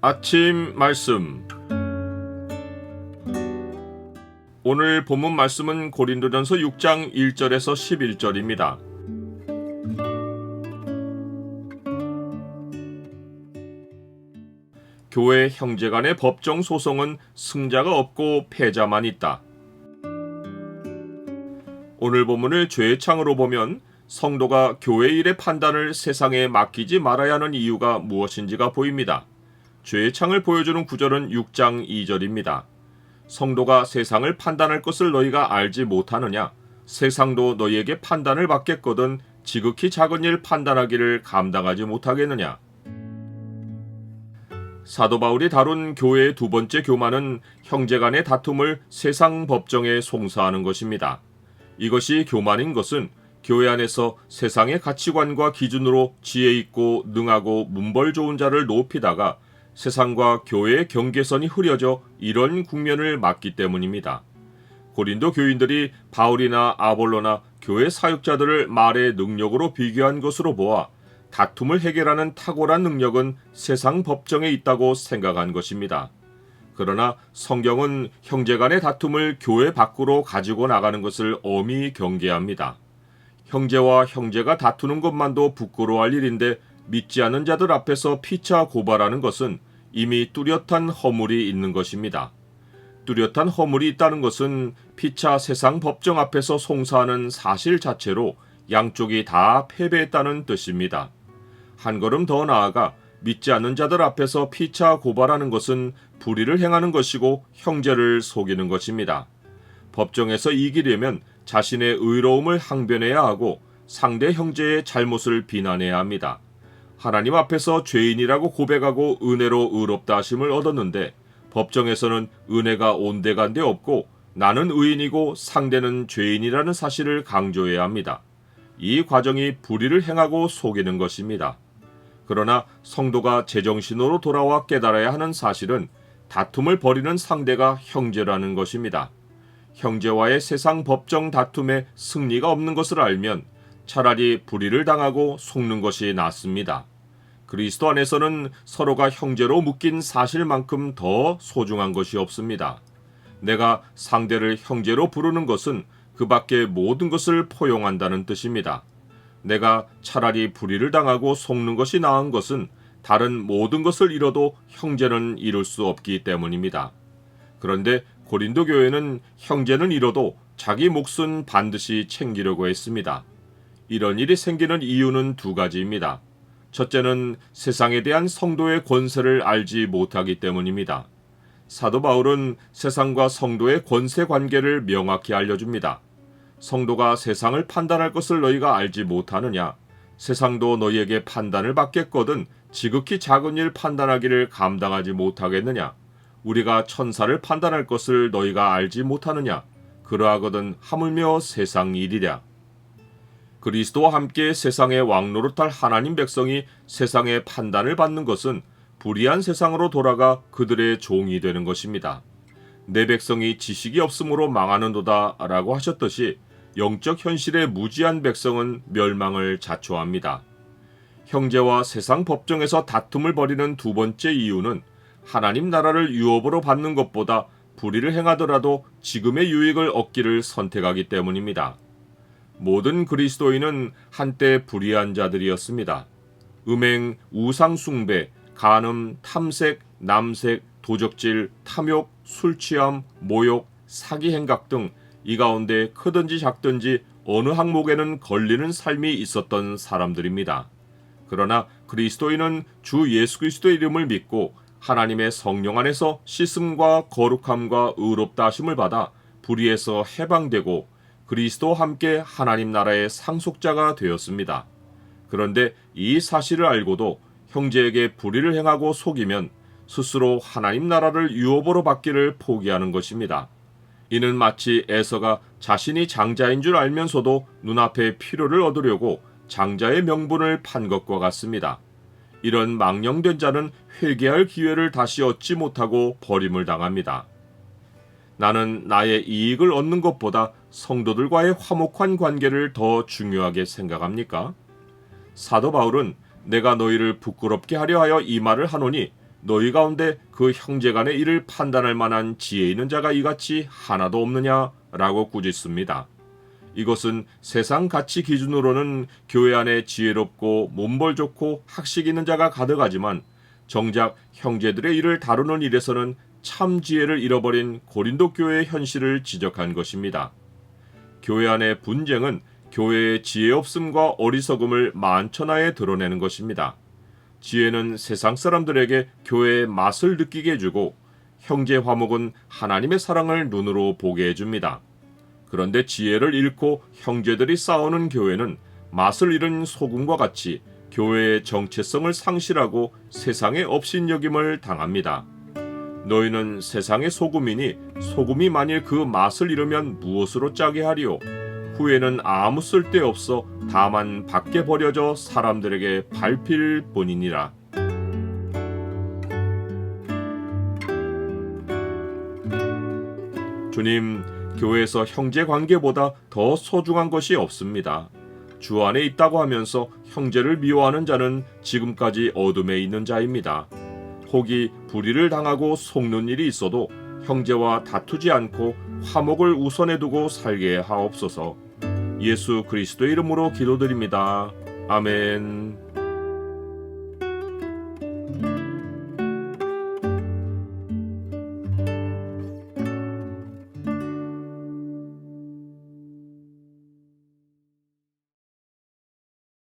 아침 말씀. 오늘 본문 말씀은 고린도전서 6장 1절에서 11절입니다. 교회 형제 간의 법정 소송은 승자가 없고 패자만 있다. 오늘 본문을 죄의 창으로 보면 성도가 교회 일의 판단을 세상에 맡기지 말아야 하는 이유가 무엇인지가 보입니다. 죄의 창을 보여주는 구절은 6장 2절입니다. 성도가 세상을 판단할 것을 너희가 알지 못하느냐? 세상도 너희에게 판단을 받겠거든 지극히 작은 일 판단하기를 감당하지 못하겠느냐? 사도 바울이 다룬 교회의 두 번째 교만은 형제 간의 다툼을 세상 법정에 송사하는 것입니다. 이것이 교만인 것은 교회 안에서 세상의 가치관과 기준으로 지혜 있고 능하고 문벌 좋은 자를 높이다가 세상과 교회의 경계선이 흐려져 이런 국면을 맞기 때문입니다. 고린도 교인들이 바울이나 아볼로나 교회 사역자들을 말의 능력으로 비교한 것으로 보아 다툼을 해결하는 탁월한 능력은 세상 법정에 있다고 생각한 것입니다. 그러나 성경은 형제 간의 다툼을 교회 밖으로 가지고 나가는 것을 엄히 경계합니다. 형제와 형제가 다투는 것만도 부끄러워할 일인데 믿지 않는 자들 앞에서 피차 고발하는 것은 이미 뚜렷한 허물이 있는 것입니다. 뚜렷한 허물이 있다는 것은 피차 세상 법정 앞에서 송사하는 사실 자체로 양쪽이 다 패배했다는 뜻입니다. 한 걸음 더 나아가 믿지 않는 자들 앞에서 피차 고발하는 것은 불의를 행하는 것이고 형제를 속이는 것입니다. 법정에서 이기려면 자신의 의로움을 항변해야 하고 상대 형제의 잘못을 비난해야 합니다. 하나님 앞에서 죄인이라고 고백하고 은혜로 의롭다 하심을 얻었는데 법정에서는 은혜가 온데간데 없고 나는 의인이고 상대는 죄인이라는 사실을 강조해야 합니다. 이 과정이 불의를 행하고 속이는 것입니다. 그러나 성도가 제정신으로 돌아와 깨달아야 하는 사실은 다툼을 벌이는 상대가 형제라는 것입니다. 형제와의 세상 법정 다툼에 승리가 없는 것을 알면 차라리 불의를 당하고 속는 것이 낫습니다. 그리스도 안에서는 서로가 형제로 묶인 사실만큼 더 소중한 것이 없습니다. 내가 상대를 형제로 부르는 것은 그 밖의 모든 것을 포용한다는 뜻입니다. 내가 차라리 불의를 당하고 속는 것이 나은 것은 다른 모든 것을 잃어도 형제는 이룰 수 없기 때문입니다. 그런데 고린도 교회는 형제는 잃어도 자기 몫은 반드시 챙기려고 했습니다. 이런 일이 생기는 이유는 두 가지입니다. 첫째는 세상에 대한 성도의 권세를 알지 못하기 때문입니다. 사도 바울은 세상과 성도의 권세 관계를 명확히 알려줍니다. 성도가 세상을 판단할 것을 너희가 알지 못하느냐? 세상도 너희에게 판단을 받겠거든 지극히 작은 일 판단하기를 감당하지 못하겠느냐? 우리가 천사를 판단할 것을 너희가 알지 못하느냐? 그러하거든 하물며 세상 일이랴. 그리스도와 함께 세상의 왕노릇할 하나님 백성이 세상의 판단을 받는 것은 불의한 세상으로 돌아가 그들의 종이 되는 것입니다. 내 백성이 지식이 없으므로 망하는도다 라고 하셨듯이 영적 현실의 무지한 백성은 멸망을 자초합니다. 형제와 세상 법정에서 다툼을 벌이는 두 번째 이유는 하나님 나라를 유업으로 받는 것보다 불의를 행하더라도 지금의 유익을 얻기를 선택하기 때문입니다. 모든 그리스도인은 한때 불의한 자들이었습니다. 음행, 우상숭배, 간음, 탐색, 남색, 도적질, 탐욕, 술취함, 모욕, 사기 행각 등 이 가운데 크든지 작든지 어느 항목에는 걸리는 삶이 있었던 사람들입니다. 그러나 그리스도인은 주 예수 그리스도의 이름을 믿고 하나님의 성령 안에서 씻음과 거룩함과 의롭다 하심을 받아 불의에서 해방되고 그리스도와 함께 하나님 나라의 상속자가 되었습니다. 그런데 이 사실을 알고도 형제에게 불의를 행하고 속이면 스스로 하나님 나라를 유업으로 받기를 포기하는 것입니다. 이는 마치 에서가 자신이 장자인 줄 알면서도 눈앞에 필요를 얻으려고 장자의 명분을 판 것과 같습니다. 이런 망령된 자는 회개할 기회를 다시 얻지 못하고 버림을 당합니다. 나는 나의 이익을 얻는 것보다 성도들과의 화목한 관계를 더 중요하게 생각합니까? 사도 바울은 내가 너희를 부끄럽게 하려 하여 이 말을 하노니 너희 가운데 그 형제간의 일을 판단할 만한 지혜 있는 자가 이같이 하나도 없느냐라고 꾸짖습니다. 이것은 세상 가치 기준으로는 교회 안에 지혜롭고 몸벌 좋고 학식 있는 자가 가득하지만 정작 형제들의 일을 다루는 일에서는 참 지혜를 잃어버린 고린도 교회의 현실을 지적한 것입니다. 교회 안의 분쟁은 교회의 지혜 없음과 어리석음을 만천하에 드러내는 것입니다. 지혜는 세상 사람들에게 교회의 맛을 느끼게 해주고 형제 화목은 하나님의 사랑을 눈으로 보게 해줍니다. 그런데 지혜를 잃고 형제들이 싸우는 교회는 맛을 잃은 소금과 같이 교회의 정체성을 상실하고 세상의 업신여김을 당합니다. 너희는 세상의 소금이니 소금이 만일 그 맛을 잃으면 무엇으로 짜게 하리요? 후에는 아무 쓸데없어 다만 밖에 버려져 사람들에게 밟힐 뿐이니라. 주님, 교회에서 형제 관계보다 더 소중한 것이 없습니다. 주 안에 있다고 하면서 형제를 미워하는 자는 지금까지 어둠에 있는 자입니다. 혹이 불의를 당하고 속는 일이 있어도 형제와 다투지 않고 화목을 우선에 두고 살게 하옵소서. 예수 그리스도의 이름으로 기도드립니다. 아멘.